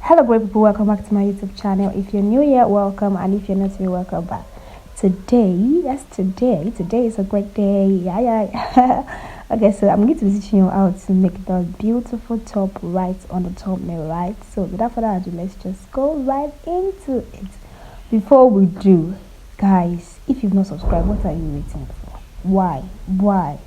Hello great people, welcome back to my YouTube channel. If you're new here, welcome, and if you're not here, welcome back. Today is a great day. Yeah. Okay, so I'm going to be teaching you how to make the beautiful top right on the thumbnail, right? So without further ado, let's just go right into it. Before we do, guys, if you've not subscribed, what are you waiting for? Why?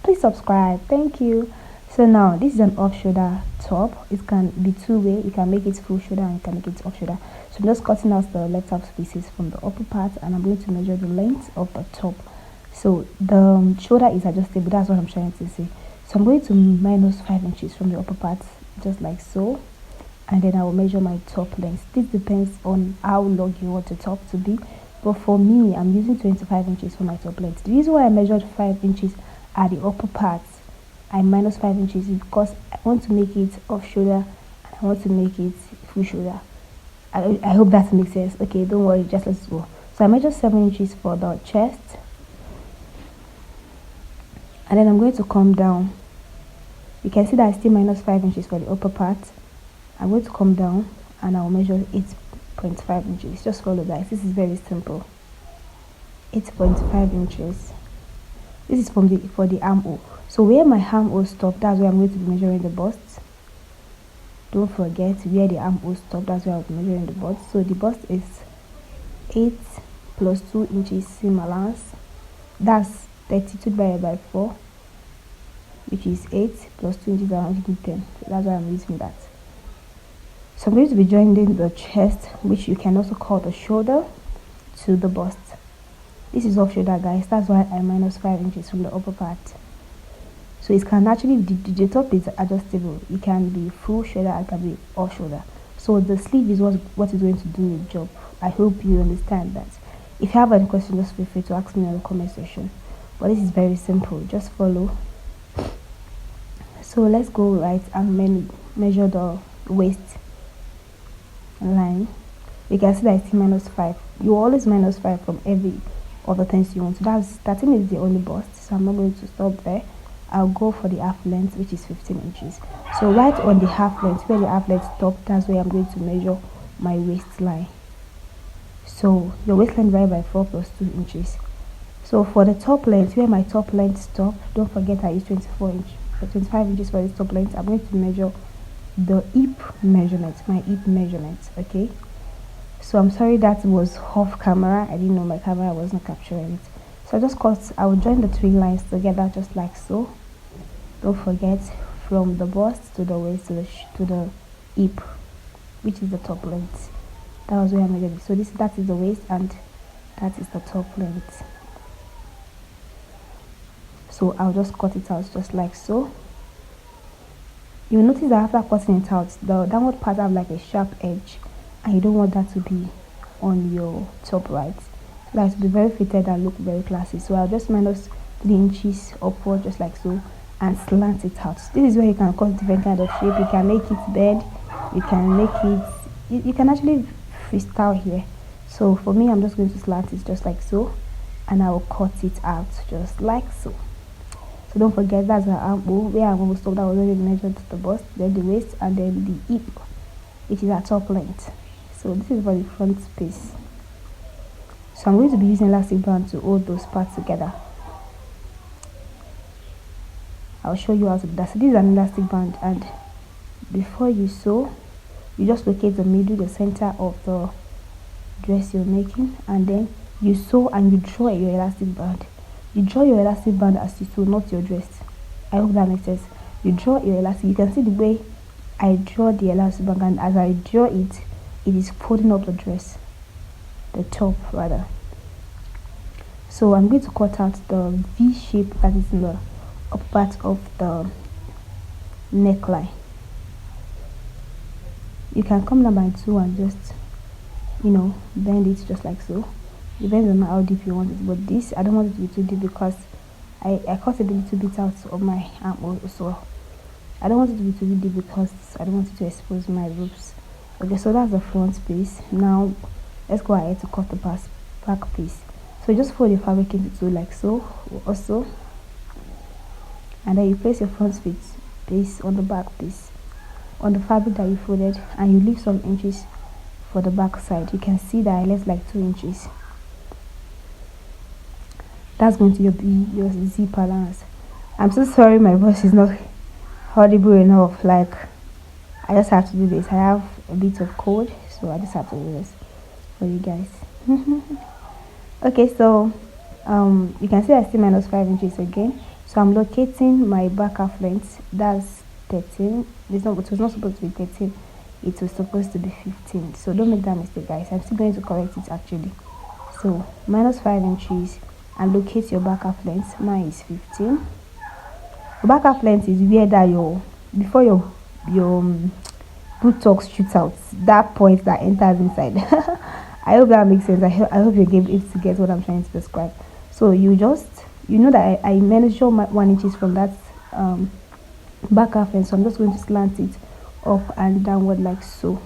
Please subscribe. Thank you. So now this is an off shoulder top. It can be two-way. You can make it full shoulder and you can make it off shoulder. So I'm just cutting out the left half pieces from the upper part, and I'm going to measure the length of the top. So the shoulder is adjustable. That's what I'm trying to say. So I'm going to minus 5 inches from the upper part, just like so, and then I will measure my top length. This depends on how long you want the top to be, but for me, I'm using 25 inches for my top length. The reason why I measured 5 inches at the upper part, I minus 5 inches, is because I want to make it off shoulder and I want to make it full shoulder. I hope that makes sense. Okay, don't worry, just let's go. So I measured 7 inches for the chest, and then I'm going to come down. You can see that I still minus 5 inches for the upper part. I'm going to come down and I'll measure 8.5 inches. Just follow that. This is very simple. 8.5 inches. This is for the armhole. So where my armhole stop, that's where I'm going to be measuring the bust. Don't forget where the armhole stop, that's where I'll be measuring the bust. So the bust is 8 plus 2 inches seam allowance. That's 32 divided by 4, which is 8 plus 2 inches around 10. So that's why I'm using that. So I'm going to be joining the chest, which you can also call the shoulder, to the bust. This is off shoulder, guys. That's why I minus 5 inches from the upper part. So it can actually, the top is adjustable. It can be full shoulder, it can be off shoulder. So the sleeve is what is going to do the job. I hope you understand that. If you have any questions, just feel free to ask me in the comment section. But this is very simple. Just follow. So let's go right and measure the waist line. You can see that I still minus 5. You always minus 5 from every other things you want. So that thing is the only bust. So I'm not going to stop there. I'll go for the half length, which is 15 inches. So right on the half length, where the half length stop, that's where I'm going to measure my waistline. So your waistline divided by 4 plus 2 inches. So for the top length, where my top length stop, don't forget I use 25 inches for this top length. I'm going to measure the hip measurement, my hip measurement. Okay. So I'm sorry that was off camera. I didn't know my camera was not capturing it. So I will join the twin lines together just like so. Don't forget, from the bust to the waist to the hip, which is the top length. That was where I measured it. So that is the waist and that is the top length. So I'll just cut it out just like so. You'll notice that after cutting it out, the downward part have like a sharp edge, and you don't want that to be on your top right. Like to be very fitted and look very classy. So I'll just minus 3 inches upward just like so and slant it out. This is where you can cut different kind of shape. You can make it bed, you can make it, you can actually freestyle here. So for me, I'm just going to slant it just like so, and I will cut it out just like so. So don't forget, that's the armhole where I'm going to stop. That was already measured the bust, then the waist, and then the hip, which is our top length. So this is for the front piece. So I'm going to be using elastic band to hold those parts together. I'll show you how to do that. So this is an elastic band, and before you sew, you just locate the middle, the center of the dress you're making, and then you sew and you draw your elastic band. You draw your elastic band as you sew, not your dress. I hope that makes sense. You draw your elastic. You can see the way I draw the elastic band, and as I draw it, it is folding up the dress. The top rather. So I'm going to cut out the V shape that is in the upper part of the neckline. You can come down by 2 and just bend it just like so. Depends on how deep you want it, but this I don't want it to be too deep because I cut a little bit out of my arm, so I don't want it to be too deep because I don't want it to expose my boobs. Okay, so that's the front piece. Now let's go ahead to cut the back piece. So you just fold the fabric into two like so, also, and then you place your front piece on the back piece. on the fabric that you folded and you leave some inches for the back side. You can see that I left like 2 inches. That's going to be your zip allowance. I'm so sorry my voice is not audible enough. Like, I just have to do this. I have a bit of cold, so I just have to do this for you guys. Okay, so you can see I still minus 5 inches again. So I'm locating my back half length. That's 13. It was not supposed to be 13. It was supposed to be 15. So don't make that mistake, guys. I'm still going to correct it actually. So minus 5 inches and locate your back half length. Mine is 15. The back half length is where that before your buttocks shoots out, that point that enters inside. I hope that makes sense. I hope you're able to get what I'm trying to describe. So you know that I measure my 1 inches from that back half length. So I'm just going to slant it up and downward like so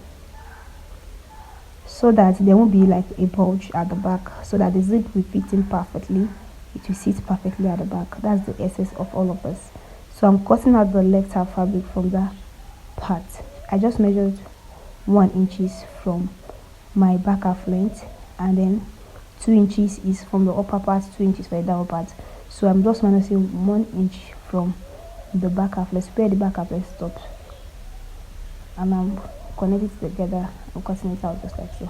that there won't be like a bulge at the back, so that the zip will fit in perfectly. It will sit perfectly at the back. That's the essence of all of this. So I'm cutting out the left half fabric from that part. I just measured 1 inches from my back half length, and then 2 inches is from the upper part, 2 inches for the down part. So I'm just minusing 1 inch from the back half length, where the back half length stops, and I'm connecting it together. I'm cutting it out just like so.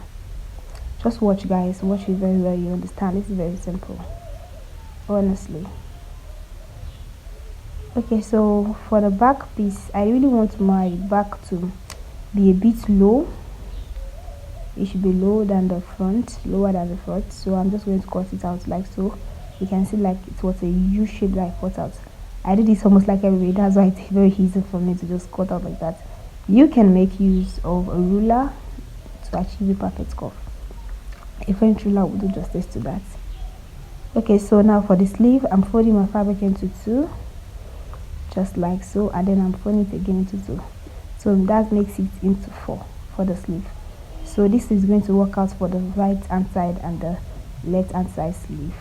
Just watch, guys. Watch it very well. You understand? This is very simple, honestly. Okay, so for the back piece, I really want my back to be a bit low. It should be lower than the front. So I'm just going to cut it out like so. You can see like it was a U shape that I cut out. I did this almost like every way. That's why it's very easy for me to just cut out like that. You can make use of a ruler to achieve a perfect curve. A French ruler will do justice to that. Okay, so now for the sleeve, I'm folding my fabric into 2, just like so, and then I'm folding it again into 2. So that makes it into 4 for the sleeve. So this is going to work out for the right hand side and the left hand side sleeve.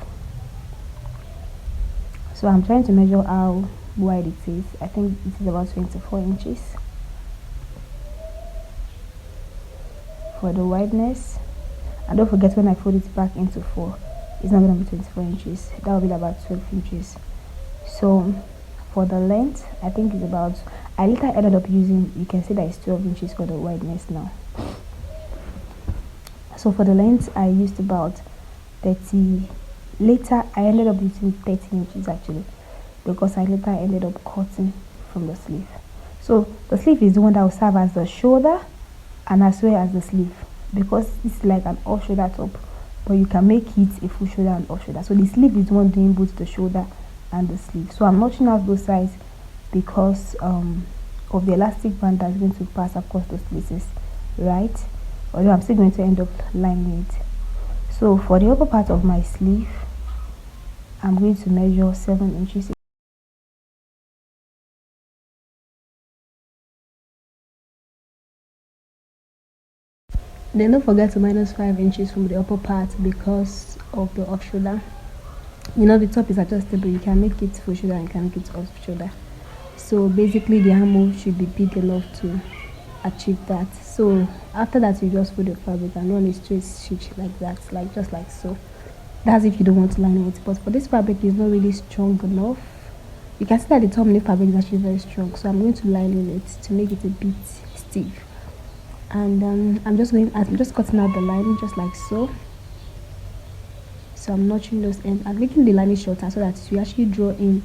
So I'm trying to measure how wide it is. I think it is about 24 inches for the wideness. And don't forget, when I fold it back into 4, it's not going to be 24 inches. That will be about 12 inches. So for the length, I think it's about, I later ended up using, you can see that it's 12 inches for the wideness now. So for the length, I used about 30. Later, I ended up using 30 inches actually, because I later ended up cutting from the sleeve. So the sleeve is the one that will serve as the shoulder and as well as the sleeve, because it's like an off shoulder top, but you can make it a full shoulder and off shoulder. So the sleeve is the one doing both the shoulder and the sleeve. So I'm notching out both sides because of the elastic band that's going to pass across those places, right? Although I'm still going to end up lining it. So for the upper part of my sleeve, I'm going to measure 7 inches. Then don't forget to minus 5 inches from the upper part because of the off shoulder. You know, the top is adjustable. You can make it full shoulder and you can make it off shoulder. So basically the armhole should be big enough to achieve that. So after that, you just fold the fabric and run a straight stitch like that, like just like so. That's if you don't want to line it. But for this fabric, is not really strong enough. You can see that the thumbnail fabric is actually very strong, so I'm going to line it to make it a bit stiff. And I'm just cutting out the lining just like so. So I'm notching those ends and making the lining shorter so that you actually draw in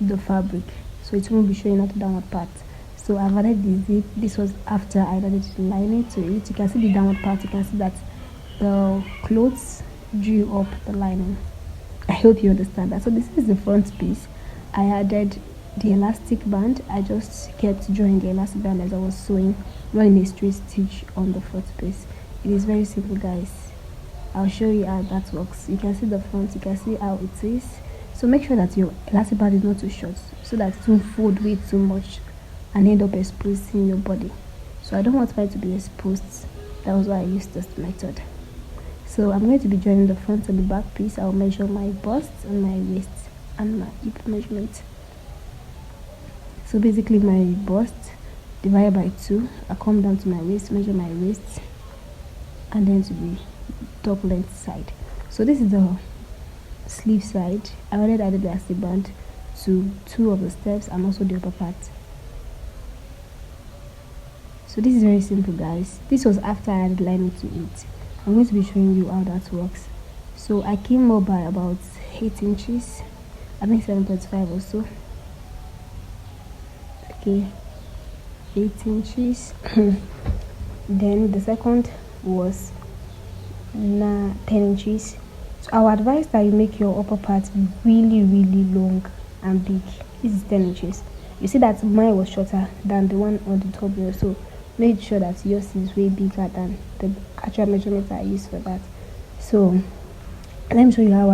the fabric, so it won't be showing out the downward part. So I've added the zip. This was after I added the lining to it. You can see the downward part. You can see that the clothes drew up the lining. I hope you understand that. So this is the front piece. I added the elastic band. I just kept drawing the elastic band as I was sewing, running a straight stitch on the front piece. It is very simple, guys. I'll show you how that works. You can see the front, you can see how it is. So make sure that your elastic band is not too short, so that it won't fold way too much and end up exposing your body. So I don't want it to be exposed. That was why I used this method. So I'm going to be joining the front and the back piece. I'll measure my bust and my waist and my hip measurement. So basically my bust divided by 2, I come down to my waist, measure my waist, and then to the top length side. So this is the sleeve side. I already added the elastic band to 2 of the steps and also the upper part. So this is very simple, guys. This was after I added lining to it. I'm going to be showing you how that works. So I came up by about 8 inches, I think 7.5 or so. Okay, 8 inches. Then the second was 10 inches. So I would advise that you make your upper part really long and big. This is 10 inches. You see that mine was shorter than the one on the top here, so make sure that yours is way bigger than the actual measurement I used for that. So let me show you how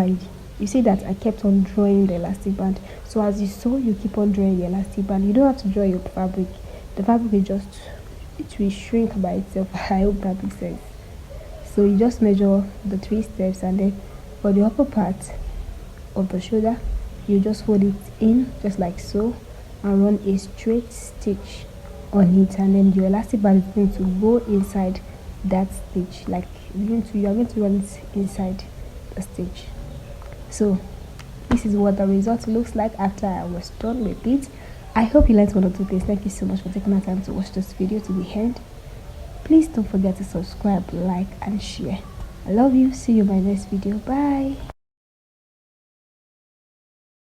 you see that I kept on drawing the elastic band. So as you saw, you keep on drawing the elastic band. You don't have to draw your fabric. The fabric it will shrink by itself. I hope that makes sense. So you just measure the 3 steps, and then for the upper part of the shoulder, you just fold it in just like so and run a straight stitch on it, and then your elastic band is going to go inside that stitch. Like you are going to run it inside the stitch. So this is what the result looks like after I was done with it. I hope you learned one or two things. Thank you so much for taking the time to watch this video to the end. Please don't forget to subscribe, like and share. I love you. See you in my next video. Bye.